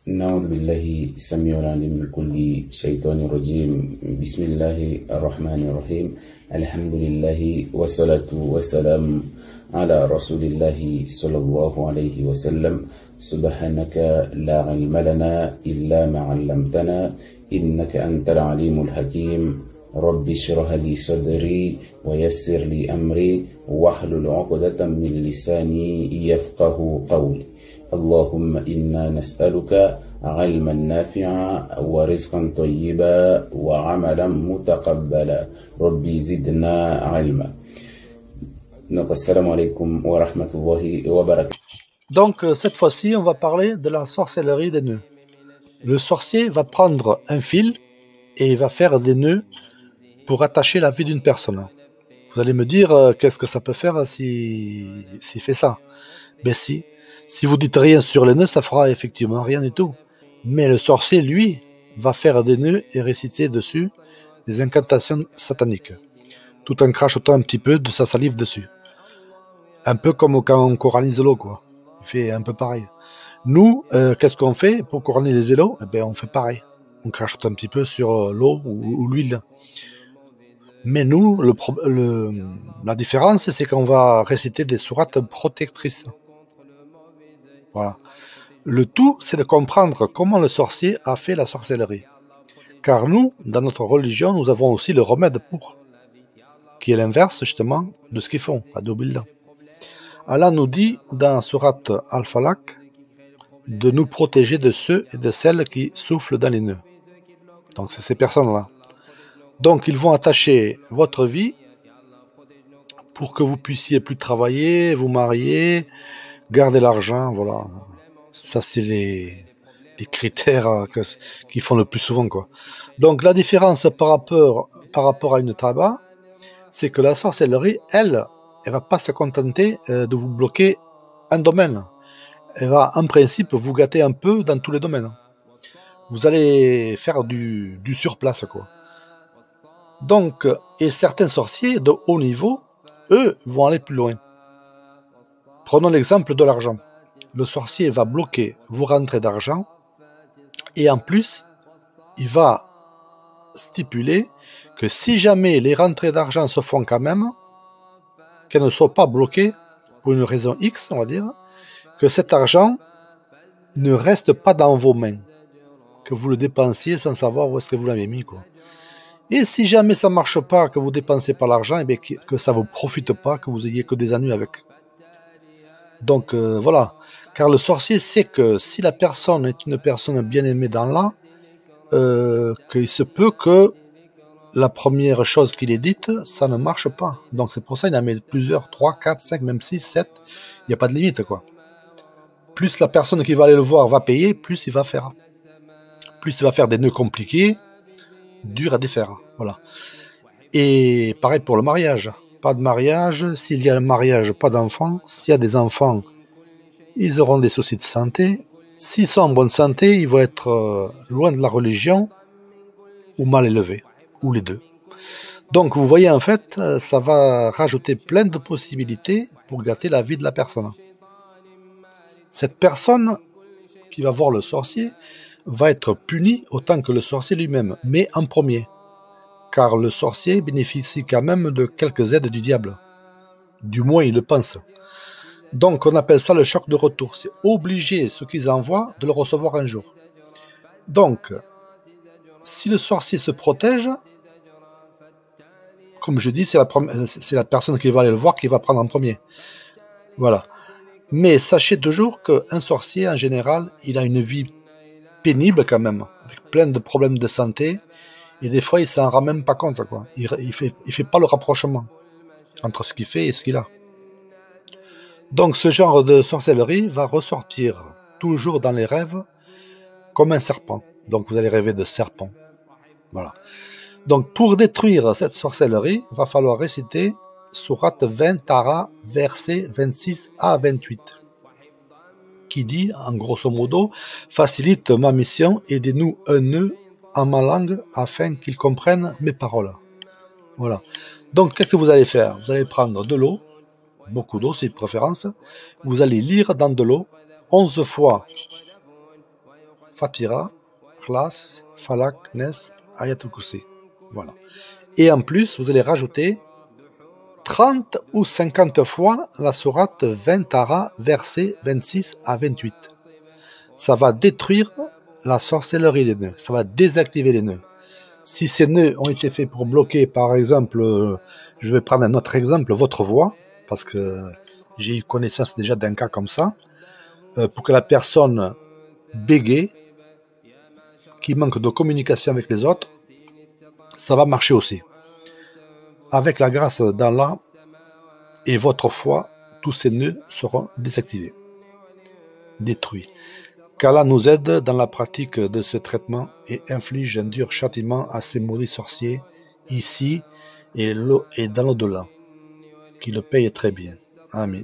نعوذ بالله السميع العليم من كل شيطان رجيم. بسم الله الرحمن الرحيم. الحمد لله والصلاة والسلام على رسول الله صلى الله عليه وسلم. سبحانك لا علم لنا إلا ما علمتنا إنك أنت العليم الحكيم. رب اشرح لي صدري ويسر لي أمري واحلل عقدة من لساني يفقه قولي. اللهم إنا نسألك علما نافعا ورزقا طيبا وعملا متقبلا ربي زدنا علما. السلام عليكم ورحمة الله وبركاته. Donc cette fois-ci, on va parler de la sorcellerie des nœuds. Le sorcier va prendre un fil et il va faire des nœuds pour attacher la vie d'une personne. Vous allez me dire, qu'est-ce que ça peut faire s'il fait ça? Ben si vous dites rien sur les nœuds, ça fera effectivement rien du tout. Mais le sorcier, lui, va faire des nœuds et réciter dessus des incantations sataniques, tout en crachotant un petit peu de sa salive dessus. Un peu comme quand on corallise l'eau, quoi. Il fait un peu pareil. Nous, qu'est-ce qu'on fait pour coralliser l'eau? Eh ben, on fait pareil. On crachote un petit peu sur l'eau ou l'huile. Mais nous, la différence, c'est qu'on va réciter des sourates protectrices. Voilà. Le tout, c'est de comprendre comment le sorcier a fait la sorcellerie. Car nous, dans notre religion, nous avons aussi le remède pour, qui est l'inverse, justement, de ce qu'ils font, à Billah. Allah nous dit, dans Surat Al-Falaq, de nous protéger de ceux et de celles qui soufflent dans les nœuds. Donc, c'est ces personnes-là. Donc, ils vont attacher votre vie pour que vous puissiez plus travailler, vous marier, garder l'argent, voilà. Ça, c'est les critères qu'ils font le plus souvent, quoi. Donc, la différence par rapport à une tabac, c'est que la sorcellerie, elle va pas se contenter de vous bloquer un domaine. Elle va, en principe, vous gâter un peu dans tous les domaines. Vous allez faire du surplace, quoi. Donc, et certains sorciers de haut niveau, eux, vont aller plus loin. Prenons l'exemple de l'argent. Le sorcier va bloquer vos rentrées d'argent et en plus, il va stipuler que si jamais les rentrées d'argent se font quand même, qu'elles ne soient pas bloquées pour une raison X, on va dire, que cet argent ne reste pas dans vos mains, que vous le dépensiez sans savoir où est-ce que vous l'avez mis, quoi. Et si jamais ça marche pas, que vous dépensez pas l'argent, et bien que ça vous profite pas, que vous ayez que des ennuis avec. Donc voilà, car le sorcier sait que si la personne est une personne bien aimée dans l'âme, qu'il se peut que la première chose qu'il est dite, ça ne marche pas. Donc c'est pour ça qu'il en met plusieurs, 3, 4, 5, même 6, 7, il n'y a pas de limite, quoi. Plus la personne qui va aller le voir va payer, plus il va faire. Plus il va faire des nœuds compliqués, durs à défaire, voilà. Et pareil pour le mariage. Pas de mariage, s'il y a un mariage, pas d'enfants. S'il y a des enfants, ils auront des soucis de santé. S'ils sont en bonne santé, ils vont être loin de la religion ou mal élevés, ou les deux. Donc vous voyez, en fait, ça va rajouter plein de possibilités pour gâter la vie de la personne. Cette personne qui va voir le sorcier va être punie autant que le sorcier lui-même, mais en premier. Car le sorcier bénéficie quand même de quelques aides du diable. Du moins, il le pense. Donc, on appelle ça le choc de retour. C'est obligé, ceux qu'ils envoient, de le recevoir un jour. Donc, si le sorcier se protège, comme je dis, c'est la personne qui va aller le voir qui va prendre en premier. Voilà. Mais sachez toujours qu'un sorcier, en général, il a une vie pénible quand même, avec plein de problèmes de santé. Et des fois, il s'en rend même pas compte, quoi. Il fait pas le rapprochement entre ce qu'il fait et ce qu'il a. Donc, ce genre de sorcellerie va ressortir toujours dans les rêves comme un serpent. Donc, vous allez rêver de serpent. Voilà. Donc, pour détruire cette sorcellerie, il va falloir réciter Sourate 20 Tara, versets 26 à 28, qui dit, en grosso modo, facilite ma mission, aidez-nous un nœud en ma langue afin qu'ils comprennent mes paroles. Voilà. Donc, qu'est-ce que vous allez faire? Vous allez prendre de l'eau, beaucoup d'eau, c'est de préférence. Vous allez lire dans de l'eau 11 fois Fatira, Khlas, Falak, Nes, Ayatul Kursi. Voilà. Et en plus, vous allez rajouter 30 ou 50 fois la sourate 20 Tara, versets 26 à 28. Ça va détruire la sorcellerie des nœuds. Ça va désactiver les nœuds. Si ces nœuds ont été faits pour bloquer, par exemple, je vais prendre un autre exemple, votre voix, parce que j'ai eu connaissance déjà d'un cas comme ça, pour que la personne bégaye, qui manque de communication avec les autres, ça va marcher aussi. Avec la grâce d'Allah et votre foi, tous ces nœuds seront désactivés, détruits. Qu'Allah nous aide dans la pratique de ce traitement et inflige un dur châtiment à ces maudits sorciers, ici et dans l'au-delà, qui le payent très bien. Amin.